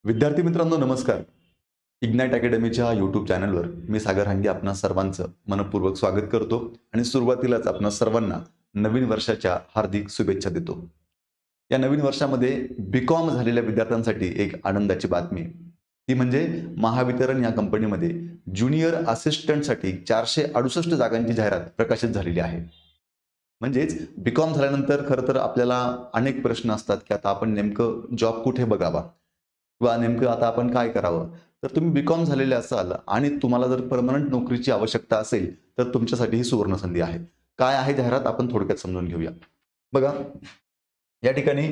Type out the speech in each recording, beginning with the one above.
विद्यार्थी मित्रांनो नमस्कार. इग्नाइट अकॅडमीच्या यूट्यूब चॅनलवर मी सागर हांगे आपणा सर्वांचं मनपूर्वक स्वागत करतो आणि सुरुवातीलाच आपणा सर्वांना नवीन वर्षाच्या हार्दिक शुभेच्छा देतो. या नवीन वर्षामध्ये बीकॉम झालेल्या विद्यार्थ्यांसाठी एक आनंदाची बातमी. ती म्हणजे महावितरण या कंपनीमध्ये ज्युनियर असिस्टंटसाठी 468 जागांची जाहिरात प्रकाशित झालेली आहे. म्हणजेच बीकॉम झाल्यानंतर खरं तर आपल्याला अनेक प्रश्न असतात की आता आपण नेमकं जॉब कुठे बघावा किंवा नेमकं आता आपण काय करावं. तर तुम्ही बीकॉम झालेले असाल आणि तुम्हाला जर परमनंट नोकरीची आवश्यकता असेल तर तुमच्यासाठी ही सुवर्ण संधी आहे. काय आहे जाहिरात आपण थोडक्यात समजून घेऊया. बघा या ठिकाणी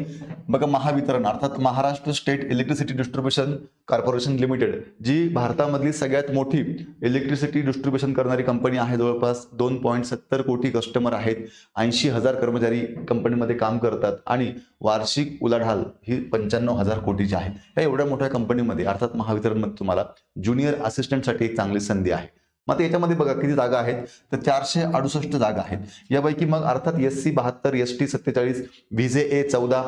बघा महावितरण अर्थात Maharashtra State Electricity Distribution Corporation Limited जी भारतामधली सगळ्यात मोठी इलेक्ट्रिसिटी डिस्ट्रीब्युशन करणारी कंपनी आहे. जवळपास 2.70 कोटी कस्टमर आहेत, 80,000 कर्मचारी कंपनीमध्ये काम करतात आणि वार्षिक उलाढाल ही 95,000 कोटीची आहे. या एवढ्या मोठ्या कंपनीमध्ये अर्थात महावितरणमध्ये तुम्हाला ज्युनियर असिस्टंटसाठी एक चांगली संधी आहे. मग याच्यामध्ये बघा किती जागा आहेत तर 468 जागा आहेत. यापैकी मग अर्थात SC 72, ST 47, VJA 14,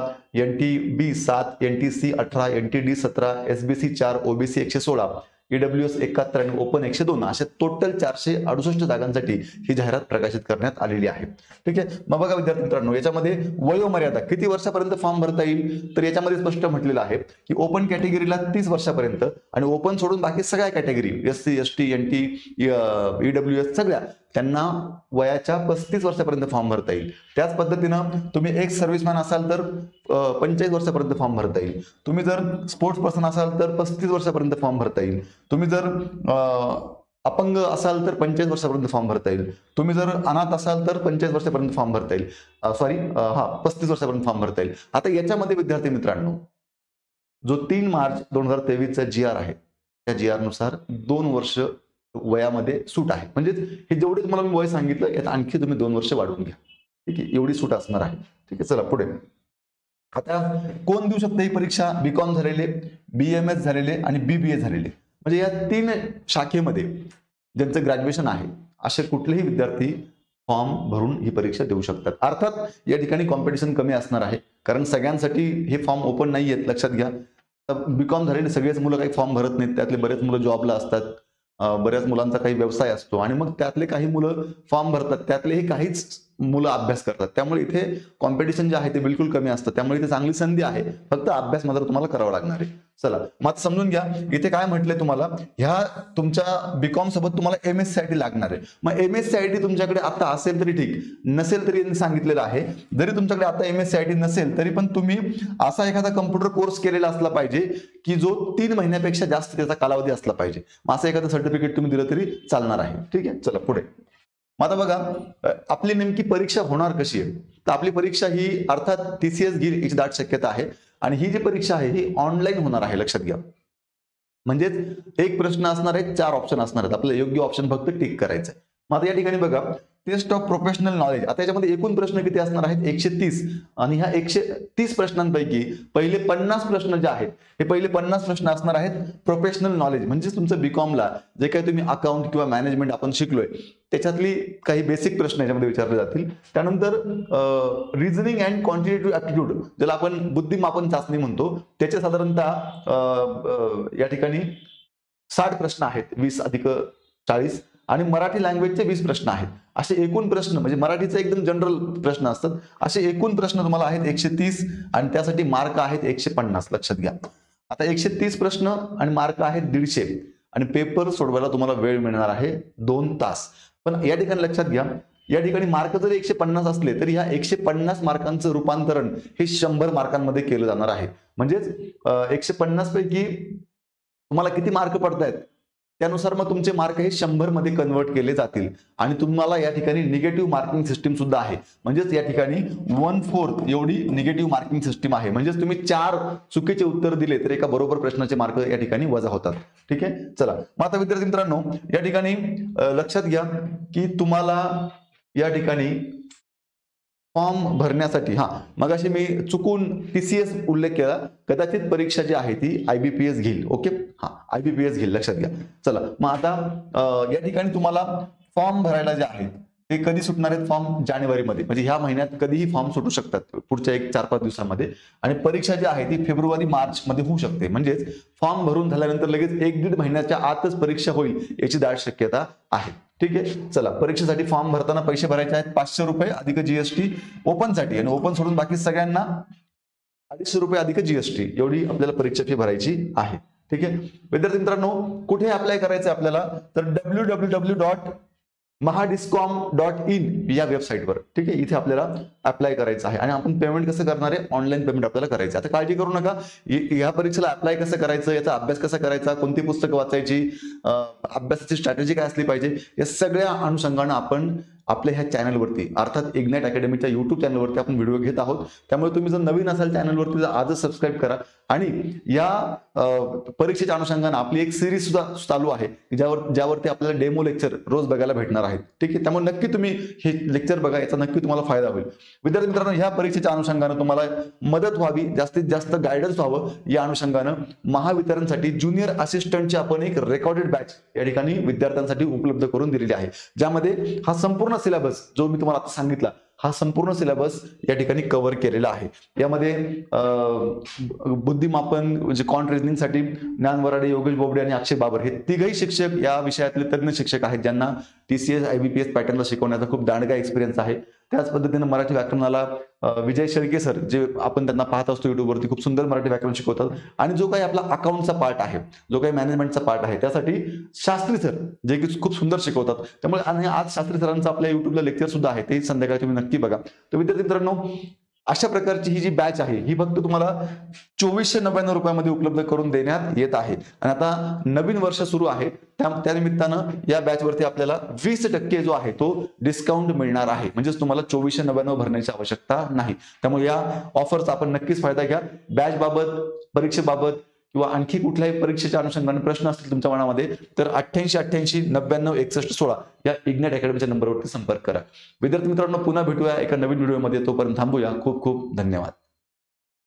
NTB 7, NTC 18, NTD 17, SBC 4, OBC 116, EWS 71 आणि ओपन 102 अशा टोटल 468 जागांसाठी ही जाहिरात प्रकाशित करण्यात आलेली आहे. ठीक आहे. मग बघा विद्यार्थी मित्रांनो याच्यामध्ये वयोमर्यादा किती वर्षापर्यंत फॉर्म भरता येईल तर याच्यामध्ये स्पष्ट म्हटलेलं आहे की ओपन कॅटेगरीला 30 वर्षापर्यंत आणि ओपन सोडून बाकी सगळ्या category SC, ST, NT, EWS सगळ्या त्यांना वयाच्या 35 वर्षापर्यंत फॉर्म भरता येईल. त्याच पद्धतीनं तुम्ही एक सर्व्हिसमॅन असाल तर 45 वर्षापर्यंत फॉर्म भरता येईल. तुम्ही जर स्पोर्ट्स पर्सन असाल तर 35 वर्षापर्यंत फॉर्म भरता येईल. तुम्ही जर अपंग असाल तर 45 वर्षापर्यंत फॉर्म भरता येईल. तुम्ही जर अनाथ असाल तर 45 वर्षापर्यंत फॉर्म भरता येईल. 35 वर्षापर्यंत फॉर्म भरता येईल. आता याच्यामध्ये विद्यार्थी मित्रांनो जो 3 मार्च 2023 चा GR आहे त्या GR नुसार 2 वर्ष वयामध्ये सूट आहे. म्हणजे हे जेवढे तुम्हाला मी वय सांगितलं यात आणखी तुम्ही 2 वर्ष वाढवून घ्या. ठीक आहे. एवढी सूट असणार आहे. ठीक आहे. चला पुढे. आता कोण देऊ शकते ही परीक्षा? बीकॉम झालेले, BMS झालेले आणि BBA झालेले. म्हणजे या 3 शाखेमध्ये ज्यांचं ग्रॅज्युएशन आहे असे कुठलेही विद्यार्थी फॉर्म भरून ही परीक्षा देऊ शकतात. अर्थात या ठिकाणी कॉम्पिटिशन कमी असणार आहे कारण सगळ्यांसाठी हे फॉर्म ओपन नाही आहेत. लक्षात घ्या. बीकॉम झालेले सगळेच मुलं काही फॉर्म भरत नाहीत. त्यातले बरेच मुलं जॉबला असतात. बऱ्याच मुलांचा काही व्यवसाय असतो आणि मग त्यातले काही मुलं फॉर्म भरतात. त्यातलेही काहीच मुलं अभ्यास करतात. त्यामुळे इथे कॉम्पिटिशन जे आहे ते बिलकुल कमी असतं. त्यामुळे इथे चांगली संधी आहे. फक्त अभ्यास मात्र तुम्हाला करावा लागणार आहे. चला मग आता समजून घ्या इथे काय म्हटलंय तुम्हाला ह्या तुमच्या बीकॉम सोबत तुम्हाला MSc लागणार आहे. मग MSc तुमच्याकडे आता असेल तरी ठीक, नसेल तरी यांनी सांगितलेलं आहे. जरी तुमच्याकडे आता MSc नसेल तरी पण तुम्ही असा एखादा कम्प्युटर कोर्स केलेला असला पाहिजे की जो 3 महिन्यापेक्षा जास्त त्याचा कालावधी असला पाहिजे. मग असं एखादं सर्टिफिकेट तुम्ही दिलं तरी चालणार आहे. ठीक आहे. चला पुढे. मग आता बघा आपली नेमकी परीक्षा होणार कशी आहे तर आपली परीक्षा ही अर्थात TCS घेईल याची दाट शक्यता आहे आणि ही जी परीक्षा आहे ही ऑनलाईन होणार आहे. लक्षात घ्या. म्हणजेच एक प्रश्न असणार आहे, 4 ऑप्शन असणार आहेत. आपल्याला योग्य ऑप्शन फक्त टिक करायचं आहे. मग आता या ठिकाणी बघा टेस्ट ऑफ प्रोफेशनल नॉलेज. आता याच्यामध्ये एकूण प्रश्न किती असणार आहेत? 130 आणि ह्या 130 प्रश्नांपैकी पहिले 50 प्रश्न जे आहेत हे पहिले 50 प्रश्न असणार आहेत प्रोफेशनल नॉलेज. म्हणजे तुमचं बीकॉमला जे काही तुम्ही अकाउंट किंवा मॅनेजमेंट आपण शिकलोय त्याच्यातली काही बेसिक प्रश्न याच्यामध्ये विचारले जातील. त्यानंतर रिझनिंग अँड क्वांटिटेटिव्ह ऍप्टिट्यूड ज्याला आपण बुद्धिमापन चाचणी म्हणतो त्याचे साधारणतः या ठिकाणी 60 प्रश्न आहेत. 20 अधिक 40 आणि मराठी लँग्वेजचे 20 प्रश्न आहेत. असे एकूण प्रश्न म्हणजे मराठीचे एकदम जनरल प्रश्न असतात. असे एकूण प्रश्न तुम्हाला आहेत 130 आणि त्यासाठी मार्क आहेत 150. लक्षात घ्या. आता 130 प्रश्न आणि मार्क आहेत 150 आणि पेपर सोडवायला तुम्हाला वेळ मिळणार आहे 2 तास. पण या ठिकाणी लक्षात घ्या या ठिकाणी मार्क जरी 150 असले तरी ह्या 150 मार्कांचं रूपांतरण हे 100 मार्कांमध्ये केलं जाणार आहे. म्हणजेच 150 पैकी तुम्हाला किती मार्क पडतायत त्यानुसार मग तुमचे मार्क हे 100 मध्ये कन्वर्ट केले जातील आणि तुम्हाला या ठिकाणी निगेटिव्ह मार्किंग सिस्टीम सुद्धा आहे. म्हणजेच या ठिकाणी 1/4 एवढी निगेटिव्ह मार्किंग सिस्टीम आहे. म्हणजेच तुम्ही 4 चुकीचे उत्तर दिले तर एका बरोबर प्रश्नाचे मार्क या ठिकाणी वजा होतात. ठीक आहे. चला मग आता विद्यार्थी मित्रांनो या ठिकाणी लक्षात घ्या की तुम्हाला या ठिकाणी फॉर्म भरण्यासाठी मगाशी मी चुकून TCS उल्लेख केला. कदाचित परीक्षा जी आहे ती IBPS घेईल. ओके. IBPS घेईल. लक्षात घ्या. चला मग आता या ठिकाणी तुम्हाला फॉर्म भरायला जे आहे ते कधी सुटणार आहेत फॉर्म? जानेवारीमध्ये, म्हणजे ह्या महिन्यात कधीही फॉर्म सुटू शकतात पुढच्या 4-5 दिवसामध्ये. आणि परीक्षा जी आहे ती फेब्रुवारी मार्च मध्ये होऊ शकते. म्हणजेच फॉर्म भरून झाल्यानंतर लगेच 1-1.5 महिन्याच्या आतच परीक्षा होईल याची दाट शक्यता आहे. ठीक आहे. चला, परीक्षेसाठी फॉर्म भरताना पैसे भरायचे आहेत 500 रुपये अधिक जीएसटी ओपनसाठी, आणि ओपन सोडून बाकी सगळ्यांना 250 रुपये अधिक जीएसटी एवढी आपल्याला परीक्षा फी भरायची आहे. ठीक आहे. विद्यार्थी मित्रांनो, कुठे अप्लाय करायचं आपल्याला? तर www.mahadiscom.in या वेबसाईटवर. ठीक आहे. इथे आपल्याला अप्लाय करायचं आहे. आणि आपण पेमेंट कसं करणार आहे? ऑनलाईन पेमेंट आपल्याला करायचं. आता काळजी करू नका, या परीक्षेला अप्लाय कसं करायचं, याचा अभ्यास कसा करायचा, कोणती पुस्तकं वाचायची, अभ्यासाची स्ट्रॅटेजी काय असली पाहिजे, या सगळ्या अनुषंगानं आपण आपल्या ह्या चॅनलवरती अर्थात इग्नाइट अकॅडमीच्या युट्यूब चॅनलवरती आपण व्हिडिओ घेत आहोत. त्यामुळे तुम्ही जर नवीन असाल चॅनलवरती तर आजच सबस्क्राईब करा. आणि या परीक्षेच्या अनुषंगानं आपली एक सिरीज सुद्धा चालू आहे ज्यावरती आपल्याला डेमो लेक्चर रोज बघायला भेटणार आहेत. ठीक आहे. त्यामुळे नक्की तुम्ही हे लेक्चर बघा, याचा नक्की तुम्हाला फायदा होईल. विद्यार्थी मित्रांनो, ह्या परीक्षेच्या अनुषंगानं तुम्हाला मदत व्हावी, जास्तीत जास्त गायडन्स व्हावं या अनुषंगानं महावितरणसाठी ज्युनियर असिस्टंटची आपण एक रेकॉर्डेड बॅच या ठिकाणी विद्यार्थ्यांसाठी उपलब्ध करून दिलेली आहे, ज्यामध्ये हा संपूर्ण सिलेबस जो मी तुम्हाला आता सांगितला, हा संपूर्ण सिलेबस या ठिकाणी कव्हर केलेला आहे. यामध्ये बुद्धिमापन म्हणजे कॉन्ट रिझनिंगसाठी ज्ञान वराडे, योगेश बोबडे आणि अक्षय बाबर हे तिघही शिक्षक या विषयातले तज्ञ शिक्षक आहेत, ज्यांना TCS IBPS पॅटर्नला शिकवण्याचा खूप दांडगा एक्सपिरियन्स आहे. त्याच पद्धतीने मराठी व्याकरणाला विजय शेळके सर, जे आपण त्यांना पाहत असतो युट्यूबवरती, खूप सुंदर मराठी व्याकरण शिकवतात. आणि जो काही आपला अकाउंटचा पार्ट आहे, जो काही मॅनेजमेंटचा पार्ट आहे, त्यासाठी शास्त्री सर जे की खूप सुंदर शिकवतात. त्यामुळे आणि आज शास्त्री सरांचं आपल्या युट्यूबला लेक्चर सुद्धा आहे, ते संध्याकाळी तुम्ही नक्की बघा. तर विद्यार्थी मित्रांनो, अशा प्रकारची ही जी बॅच आहे ही फक्त तुम्हाला 2499 रुपयामध्ये उपलब्ध करून देण्यात येत आहे. आणि आता नवीन वर्ष सुरू आहे, त्यानिमित्तानं या बॅचवरती आपल्याला 20% जो आहे तो डिस्काउंट मिळणार आहे. म्हणजेच तुम्हाला 2499 भरण्याची आवश्यकता नाही. त्यामुळे या ऑफरचा आपण नक्कीच फायदा घ्या. बॅच बाबत, परीक्षेबाबत किंवा आणखी कुठल्याही परीक्षेच्या अनुषंगाने प्रश्न असतील तुमच्या मनामध्ये तर 8888 99 61 16 या इग्नाइट अकॅडमीच्या नंबरवरती संपर्क करा. विद्यार्थी मित्रांनो, पुन्हा भेटूया एका नवीन व्हिडिओमध्ये. तोपर्यंत थांबूया. खूप खूप धन्यवाद.